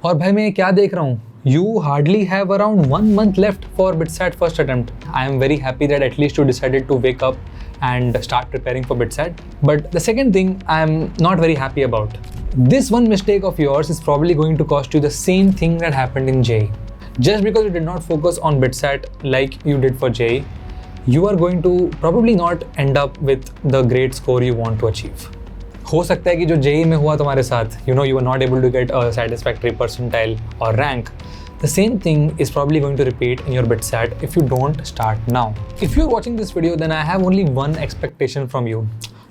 और भाई मैं क्या देख रहा हूँ, you hardly have around 1 month left for BITSAT first attempt. I am very happy that at least you decided to wake up and start preparing for BITSAT. But the second thing I am not very happy about. This one mistake of yours is probably going to cost you the same thing that happened in JEE. Just because you did not focus on BITSAT like you did for JEE, you are going to probably not end up with the great score you want to achieve. हो सकता है कि जो JEE में हुआ तुम्हारे साथ, you were not able to get a satisfactory percentile or rank. The same thing is probably going to repeat in your BITSAT if you don't start now. If you're watching this video, then I have only one expectation from you.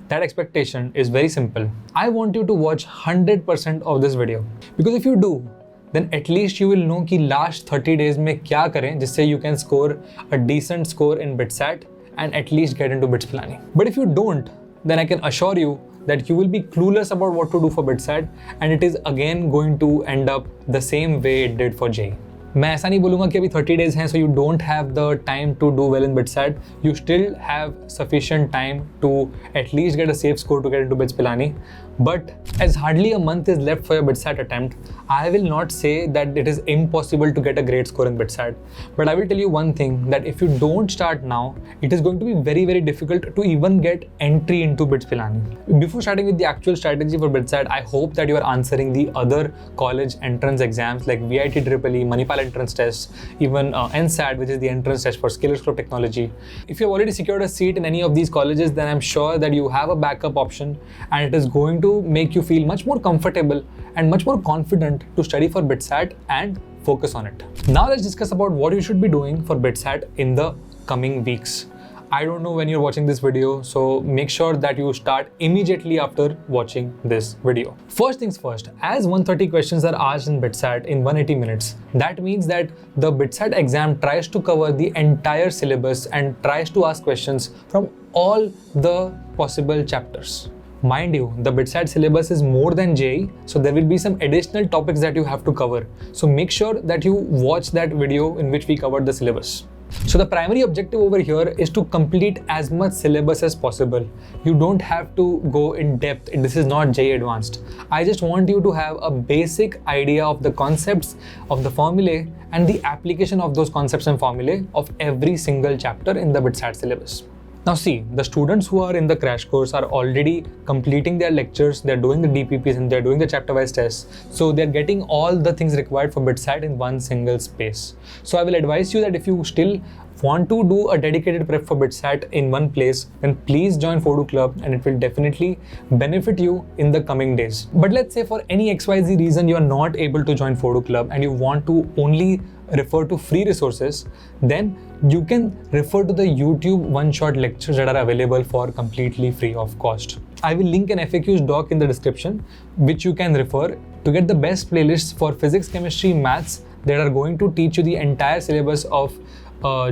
That expectation is very simple. I want you to watch 100% of this video. Because if you do, then at least you will know कि last 30 days में क्या करें जिससे you can score a decent score in BITSAT and at least get into BITS Pilani. But if you don't, then I can assure you that you will be clueless about what to do for BITSAT and it is again going to end up the same way it did for JEE. मैं ऐसा नहीं बोलूँगा कि अभी 30 days हैं so you don't have the time to do well in BITSAT. You still have sufficient time to at least get a safe score to get into BITS Pilani. But as hardly a month is left for your BITSAT attempt, I will not say that it is impossible to get a great score in BITSAT. But I will tell you one thing, that if you don't start now, it is going to be very, very difficult to even get entry into BITS Pilani. Before starting with the actual strategy for BITSAT, I hope that you are answering the other college entrance exams like VIT EEE, Manipal entrance tests, even NSAT, which is the entrance test for Syllabus of technology. If you have already secured a seat in any of these colleges, then I'm sure that you have a backup option and it is going to make you feel much more comfortable and much more confident to study for BITSAT and focus on it. Now let's discuss about what you should be doing for BITSAT in the coming weeks. I don't know when you're watching this video, so make sure that you start immediately after watching this video. First things first, as 130 questions are asked in BITSAT in 180 minutes, that means that the BITSAT exam tries to cover the entire syllabus and tries to ask questions from all the possible chapters. Mind you, the BITSAT syllabus is more than JEE, so there will be some additional topics that you have to cover. So make sure that you watch that video in which we covered the syllabus. So the primary objective over here is to complete as much syllabus as possible. You don't have to go in depth. This is not JEE Advanced. I just want you to have a basic idea of the concepts of the formulae and the application of those concepts and formulae of every single chapter in the BITSAT syllabus. Now see, the students who are in the crash course are already completing their lectures, they're doing the DPPs and they're doing the chapter-wise tests. So they're getting all the things required for BITSAT in one single space. So I will advise you that if you still want to do a dedicated prep for BITSAT in one place, then please join Phodu Club and it will definitely benefit you in the coming days. But let's say for any XYZ reason you are not able to join Phodu Club and you want to only refer to free resources, then you can refer to the YouTube one-shot lectures that are available for completely free of cost. I will link an FAQs doc in the description which you can refer to get the best playlists for physics, chemistry, maths that are going to teach you the entire syllabus of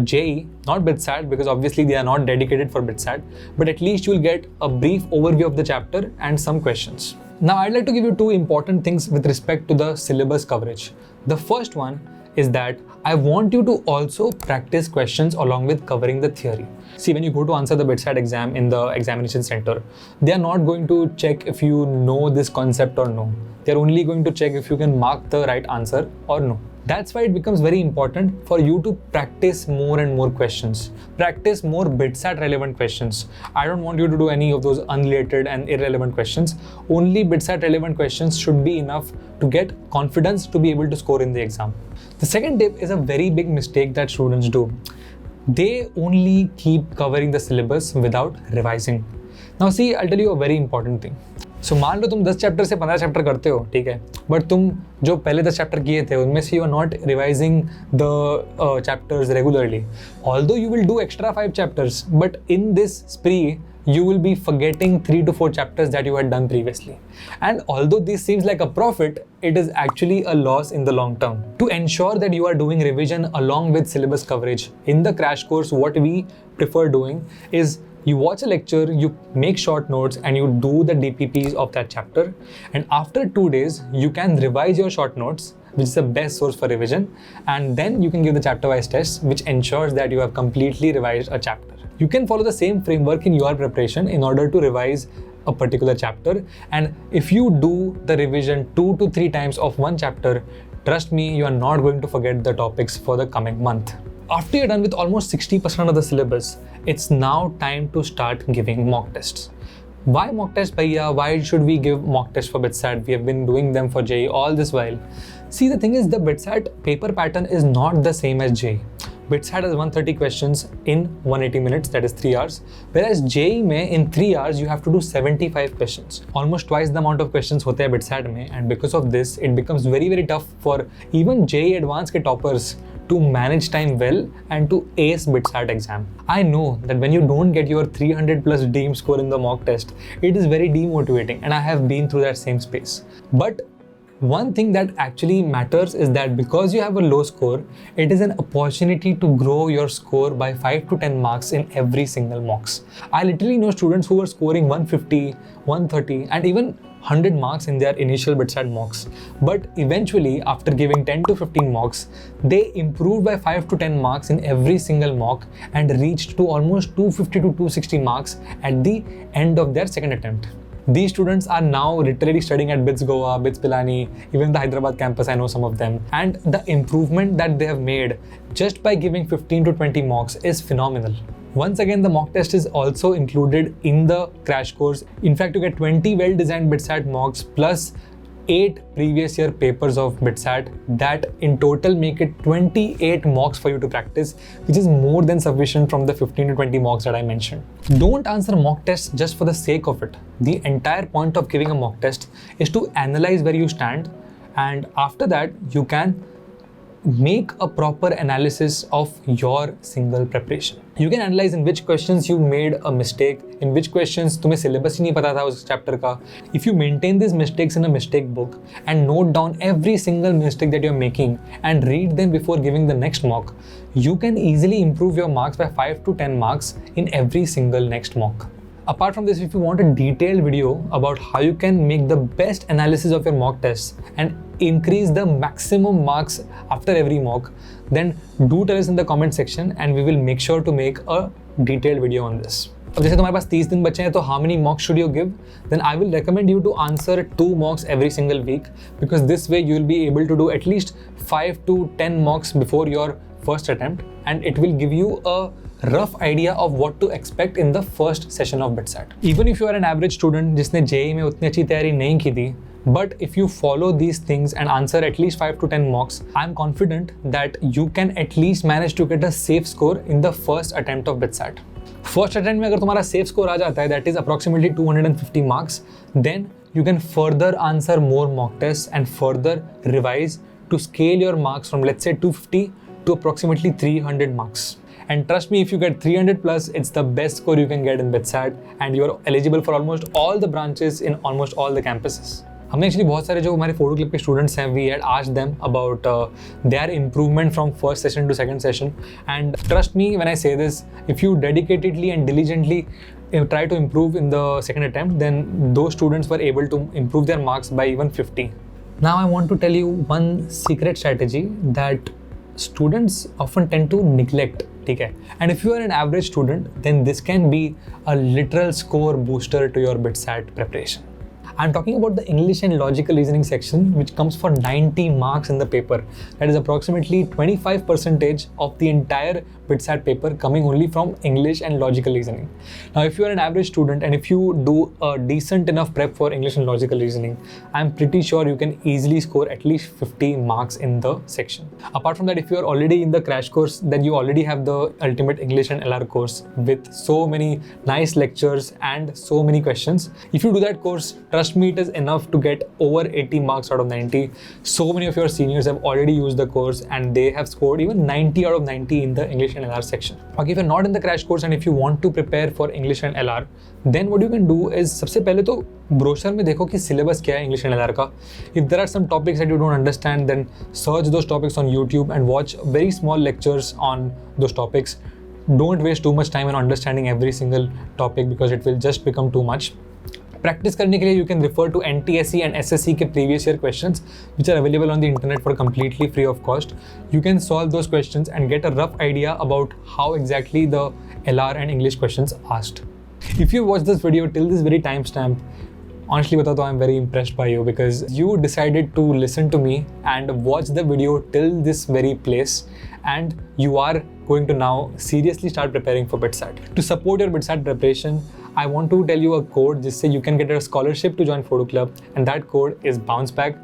JEE, not BITSAT, because obviously they are not dedicated for BITSAT, but at least you will get a brief overview of the chapter and some questions. Now I'd like to give you two important things with respect to the syllabus coverage. The first one is that I want you to also practice questions along with covering the theory. See, when you go to answer the BITSAT exam in the examination center, they are not going to check if you know this concept or no. They're only going to check if you can mark the right answer or no. That's why it becomes very important for you to practice more and more questions. Practice more BITSAT relevant questions. I don't want you to do any of those unrelated and irrelevant questions. Only BITSAT relevant questions should be enough to get confidence to be able to score in the exam. The second tip is a very big mistake that students do. They only keep covering the syllabus without revising. Now see, I'll tell you a very important thing. So मान लो तुम 10 chapter से 15 chapter करते हो, ठीक है, but तुम जो पहले 10 चैप्टर किए थे उनमें से you are not revising the chapters regularly. Although you will do extra 5 chapters, but in this spree you will be forgetting 3 to 4 chapters that you had done previously. And although this seems like a profit, it is actually a loss in the long term. To ensure that you are doing revision along with syllabus coverage, in the crash course, what we prefer doing is you watch a lecture, you make short notes and you do the DPPs of that chapter. And after 2 days, you can revise your short notes, which is the best source for revision. And then you can give the chapter-wise tests, which ensures that you have completely revised a chapter. You can follow the same framework in your preparation in order to revise a particular chapter, and if you do the revision 2 to 3 times of one chapter, trust me, you are not going to forget the topics for the coming month. After you're done with almost 60% of the syllabus, it's now time to start giving mock tests. Why mock tests, bhaiya? Why should we give mock tests for BITSAT? We have been doing them for JEE all this while. See, the thing is, the BITSAT paper pattern is not the same as JEE. BITSAT has 130 questions in 180 minutes, that is 3 hours. Whereas JEE mein, in 3 hours, you have to do 75 questions. Almost twice the amount of questions hote hai BITSAT mein, and because of this, it becomes very, very tough for even JEE advanced ke toppers to manage time well and to ace BITSAT exam. I know that when you don't get your 300 plus DEEM score in the mock test, it is very demotivating, and I have been through that same space. But one thing that actually matters is that because you have a low score, it is an opportunity to grow your score by 5 to 10 marks in every single mocks. I literally know students who were scoring 150, 130 and even 100 marks in their initial BITSAT mocks. But eventually, after giving 10 to 15 mocks, they improved by 5 to 10 marks in every single mock and reached to almost 250 to 260 marks at the end of their second attempt. These students are now literally studying at BITS Goa, BITS Pilani, even the Hyderabad campus, I know some of them. And the improvement that they have made just by giving 15 to 20 mocks is phenomenal. Once again, the mock test is also included in the crash course. In fact, you get 20 well-designed BITSAT mocks plus 8 previous year papers of BITSAT that in total make it 28 mocks for you to practice, which is more than sufficient from the 15 to 20 mocks that I mentioned. Don't answer mock tests just for the sake of it. The entire point of giving a mock test is to analyze where you stand, and after that you can make a proper analysis of your single preparation. You can analyze in which questions you made a mistake, in which questions तुम्हें syllabus ही नहीं पता था उस chapter का. If you maintain these mistakes in a mistake book and note down every single mistake that you're making and read them before giving the next mock, you can easily improve your marks by 5 to 10 marks in every single next mock. Apart from this, if you want a detailed video about how you can make the best analysis of your mock tests and increase the maximum marks after every mock, then do tell us in the comment section and we will make sure to make a detailed video on this. अब जैसे तुम्हारे पास 30 दिन बचे हैं, तो how many mocks should you give? Then I will recommend you to answer 2 mocks every single week, because this way you will be able to do at least 5 to 10 mocks before your first attempt, and it will give you a rough idea of what to expect in the first session of BITSAT. Even if you are an average student जिसने JEE में उतनी अच्छी तैयारी नहीं की थी, but if you follow these things and answer at least 5 to 10 mocks, I am confident that you can at least manage to get a safe score in the first attempt of BITSAT. First attempt में अगर तुम्हारा safe score आ जाता है, that is approximately 250 marks, then you can further answer more mock tests and further revise to scale your marks from, let's say, 250 to approximately 300 marks. And trust me, if you get 300 plus, it's the best score you can get in BITSAT, and you are eligible for almost all the branches in almost all the campuses. हमने actually बहुत सारे जो हमारे Phodu Club के students हैं, we had asked them about their improvement from first session to second session, and trust me when I say this, if you dedicatedly and diligently try to improve in the second attempt, then those students were able to improve their marks by even 50. Now I want to tell you one secret strategy that students often tend to neglect. Okay? And if you are an average student, then this can be a literal score booster to your BITSAT preparation. I'm talking about the English and logical reasoning section, which comes for 90 marks in the paper. That is approximately 25% of the entire BITSAT paper coming only from English and logical reasoning. Now, if you are an average student and if you do a decent enough prep for English and logical reasoning, I'm pretty sure you can easily score at least 50 marks in the section. Apart from that, if you are already in the crash course, then you already have the ultimate English and LR course with so many nice lectures and so many questions. If you do that course, trust me, it is enough to get over 80 marks out of 90. So many of your seniors have already used the course and they have scored even 90 out of 90 in the English and LR section. Okay, if you're not in the crash course and if you want to prepare for English and LR, then what you can do is सबसे पहले तो brochure में देखो कि syllabus क्या है English and LR का. If there are some topics that you don't understand, then search those topics on YouTube and watch very small lectures on those topics. Don't waste too much time in understanding every single topic because it will just become too much. Practice करने के लिए you can refer to NTSE and SSC के previous year questions which are available on the internet for completely free of cost. You can solve those questions and get a rough idea about how exactly the LR and English questions asked. If you watch this video till this very timestamp, honestly बताओ तो I'm very impressed by you because you decided to listen to me and watch the video till this very place, and you are going to now seriously start preparing for BITSAT. To support your BITSAT preparation, I want to tell you a code जिससे you can get a scholarship to join Phodu Club, and that code is bounceback.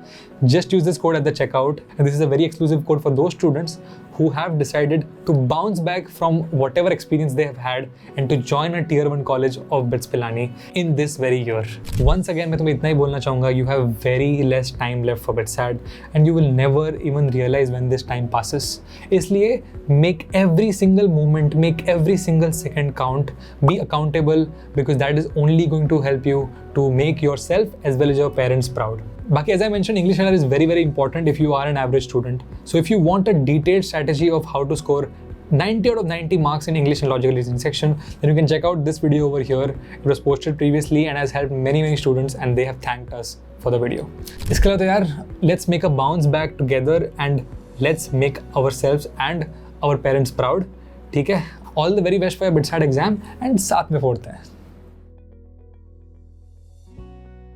Just use this code at the checkout, and this is a very exclusive code for those students who have decided to bounce back from whatever experience they have had and to join a tier 1 college of BITS Pilani in this very year. Once again, मैं तुम्हें इतना ही बोलना चाहूँगा, you have very less time left for BITSAT and you will never even realize when this time passes. इसलिए make every single moment, make every single second count, be accountable because that is only going to help you to make yourself as well as your parents proud. Baki, as I mentioned, English learner is very, very important if you are an average student. So if you want a detailed strategy of how to score 90 out of 90 marks in English and logical reasoning section, then you can check out this video over here. It was posted previously and has helped many, many students, and they have thanked us for the video. इसके लिए तो यार, let's make a bounce back together and let's make ourselves and our parents proud. ठीक है? All the very best for your BITSAT exam and साथ में फोड़ते हैं.